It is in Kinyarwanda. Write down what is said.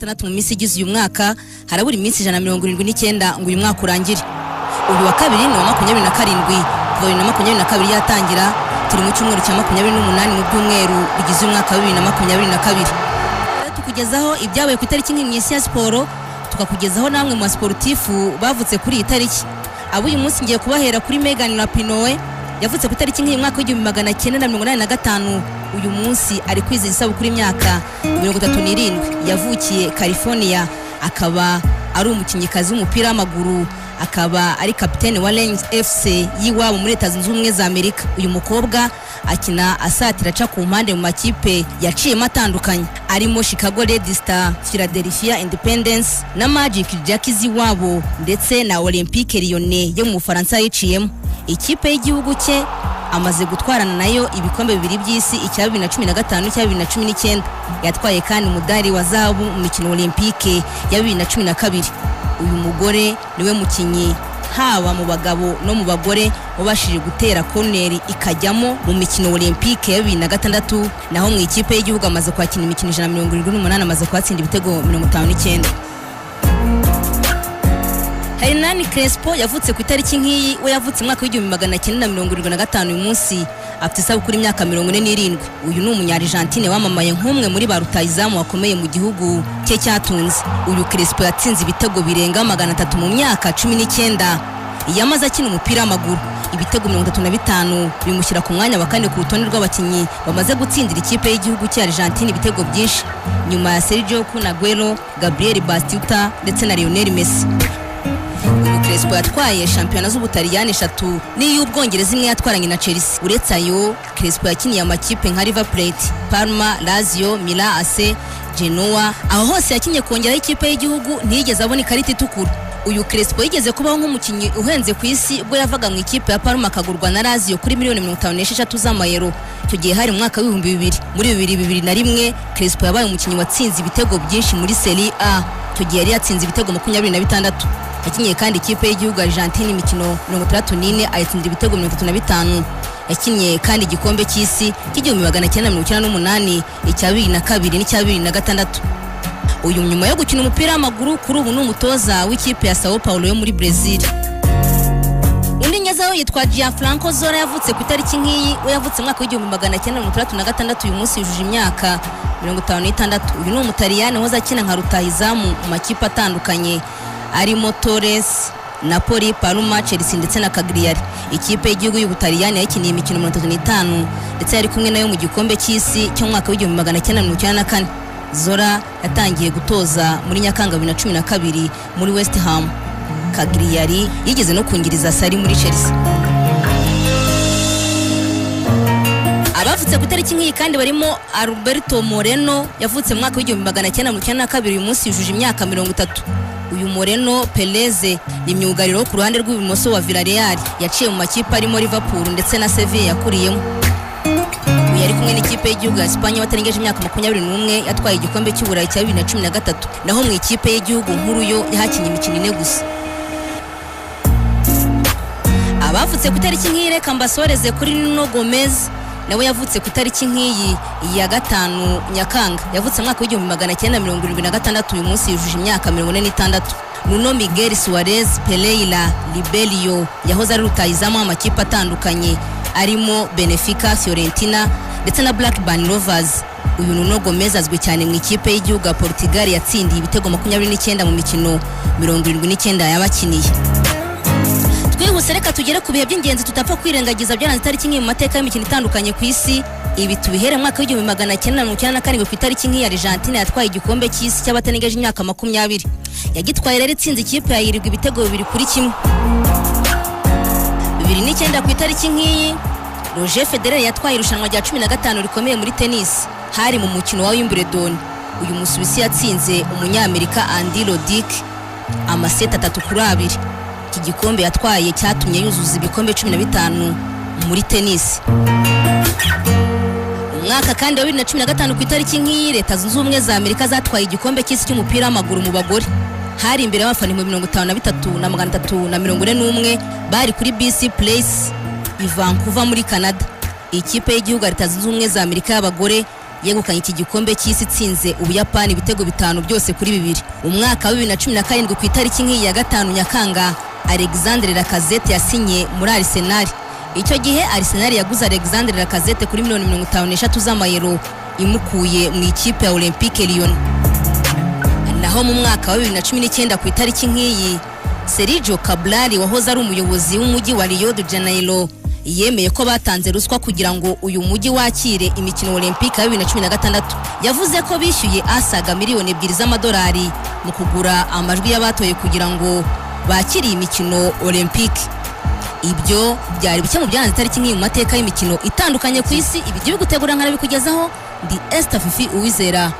16 mu minsi igize uyu mwaka, harabura iminsi 179 ngo uyu mwaka urangire. Uyu wa kabiri ni wa 27 kuva 2022 yatangira, turi mu cyumweru cya 28 mu byumweru bigize uyu mwaka wa 2022. Tukugezaho ibyabaye ku itariki nk'imyisi ya siporo, tukakugezaho namwe mu sportifu bavutse kuri iyi tariki. Abo uyu munsi ngiye kubahera kuri Megan Rapinoe, yavutse ku itariki nk'iyi mwaka w'1985. Uyu munsi ari kwizihiza isabukuru imyaka 37. Yavukiye California, akaba ari umukinnyikazi w'umupira w'amaguru, akaba ari kapiteni wa Lions FC yiwabo muri Leta Zunze Ubumwe za Amerika. Uyu mukobwa akina asatira aca ku mpande mu makipe yaciyemo atandukanye arimo Chicago Red Star, Philadelphia Independence na Magic Jacks iwabo, ndetse na Olympique Lyonnais yo mu Bufaransa yiciyemo. Ikipe y'igihugu cye amaze gutwarana nayo ibikombe bibiri by'isi, icya 2015 n'icya 2019. Yatwaye kandi umudari wa zahabu mu mikino Olympique ya 2012. Uyu mugore niwe mukinyi haba mu bagabo no mu bagore wabashije gutera corner ikajyamo mu mikino Olympique ya 2006, naho mu ikipe y'igihugu amaze kwakina imikino 178, amaze kwatsinda ibitego 59. Hernán Crespo yavutse ku itariki nk'iyi, we yavutse mwaka w'1975. uyu munsi afite isabukuru imyaka 47. Uyu ni umunya-Argentine wamamaye nk'umwe muri ba rutahizamu wakomeye mu gihugu cye cyatunze. Uyu Crespo yatsinze ibitego birenga 300 mu myaka 19 yamaze akina umupira w'amaguru. Ibitego 35 bimushyira ku mwanya wa 4 ku rutonde rw'abakinnyi bamaze gutsindira ikipe y'igihugu cya Argentine ibitego byinshi, nyuma ya Sergio Aguero, Gabriel Batistuta ndetse na Lionel Messi. Crespo yatwaye shampiyona z'Ubutaliyani 3 n'iy'Ubwongereza imwe yatwaranye na Chelsea. Uretse ayo, Crespo yakiniye amakipe nka River Plate, Parma, Lazio, Milan AC, Genoa. Aho hose yakinye kongera ikipe y'igihugu, ntiyigeze abona ikarita itukura. Uyu Crespo yigeze kubaho nk'umukinnyi uhenze ku isi ubwo yavaga mu ikipe ya Parma akagurwa na Lazio kuri $56 z'amayero. Icyo gihe hari mu mwaka wa 2000. Muri 2001 Crespo yabaye umukinnyi watsinze ibitego byinshi muri Serie A. Icyo gihe yari yatsinze ibitego 26. Yakinye kandi ikipe y'igihugu Argentine imikino 34, ayatsinda ibitego 35. Yakinye kandi igikombe cy'isi cy'1998, icya 2002 n'icya 2006. Uyu nyuma yo gukina umupira w'amaguru, kuri ubu ni umutoza w'ikipe ya Sao Paulo yo muri Brazil. Undi nyazaho yitwa Gianfranco Zola, yavutse ku itariki nk'iyi, we yavutse mwaka w'1936. uyu munsi yujuje imyaka 56. Uyu ni umutaliyani wahoze akina nka rutahizamu mu makipe atandukanye arimo Torres, Napoli, Parma, Chelsea ndetse na Cagliari. Ikipe y'igihugu y'Ubutaliyani yakiniye imikino 35 ndetse yari kumwe nayo mu gikombe cy'isi cyo mwaka w'1994. Zola yatangiye gutoza muri Nyakanga 2012 muri West Ham. Cagliari yigeze no kungiriza Sarri muri Chelsea. Abavutse ku itariki nk'iyi kandi barimo Alberto Moreno, yavutse mu mwaka w'1992. uyu munsi yujuje imyaka 30. Uyu Moreno Perez ni myugariro ku ruhande rw'ibumoso wa Villarreal, yaciye mu makipe arimo Liverpool ndetse na Sevilla yakuriyemo. Uyu yari kumwe n'ikipe y'igihugu ya Espagne watarengeje imyaka 21, yatwaye igikombe cy'Uburayi cya 2013, naho mu ikipe y'igihugu nkuru yo yahakinye imikino 4 gusa. Abavutse ku itariki nk'iyi reka mbasoreze kuri Nuno Gomez, nawe yavutse ku itariki nk'iyi ya 5 Nyakanga. Yavutse mwaka w'1976. uyu munsi yujuje imyaka 46. Nuno Miguel Suarez Pereira Libelio yahoze ari rutahizamu amakipe atandukanye arimo Benfica, Fiorentina ndetse na Blackburn Rovers. Uyu Nuno Gomez azwi cyane mu ikipe y'igihugu ya Portugal, yatsindiye ibitego 29 mu mikino 79 yabakiniye. Twihuse reka tugere ku bihe by'ingenzi tutapfa kwirengagiza byaranze itariki nk'iyi mu mateka y'imikino itandukanye ku isi. Ibi tubihere mu mwaka w'1994 ku itariki nk'iyi Argentine yatwaye igikombe cy'isi cy'abatarengeje imyaka 20. Yagitwaye rero itsinze ikipe ya Uruguay ibitego 2-1. 2009 ku itariki nk'iyi Roger Federer yatwaye irushanwa rya 15 rikomeye muri tennis, hari mu mukino wa Wimbledon. Uyu Musuwisi yatsinze umunyamerika Andy Roddick amaseti 3-2. Iki gikombe yatwaye cyatumye yuzuza ibikombe 15 muri tennis. Umwaka kandi wa 2015 ku itariki nk'iyi Leta Zunze Ubumwe za Amerika zatwaye igikombe cy'isi cy'umupira w'amaguru mu bagore. Hari imbere y'abafana 53,341 bari kuri BC Place i Vancouver muri Canada. Ikipe y'igihugu Leta Zunze Ubumwe za Amerika y'abagore yegukanye iki gikombe cy'isi itsinze Ubuyapani ibitego 5 byose kuri 2. Umwaka wa 2017 ku itariki nk'iyi ya 5 Nyakanga Alexandre Lacazette yasinye muri Arsenal. Icyo gihe Arsenal yaguze Alexandre Lacazette kuri $53 z'amayero imukuye mu ikipe ya Olympique Lyon. Naho mu mwaka wa 2019 ku itariki nk'iyi Sergio Cabral wahoze ari umuyobozi w'umujyi wa Rio de Janeiro yemeye ko batanze ruswa kugira ngo uyu mujyi wakire imikino Olympique ya 2016. Yavuze ko bishyuye asaga miliyoni 2 z'amadolari mu kugura amajwi y'abatoye kugira ngo bakiri imikino Olympique. Ibyo byari bike mu byanze tariki nk'iyi mu mateka y'imikino itandukanye ku isi. Ibi gihugu gutegura nkara bikugezaho ndi Esther Fifi Uwizera.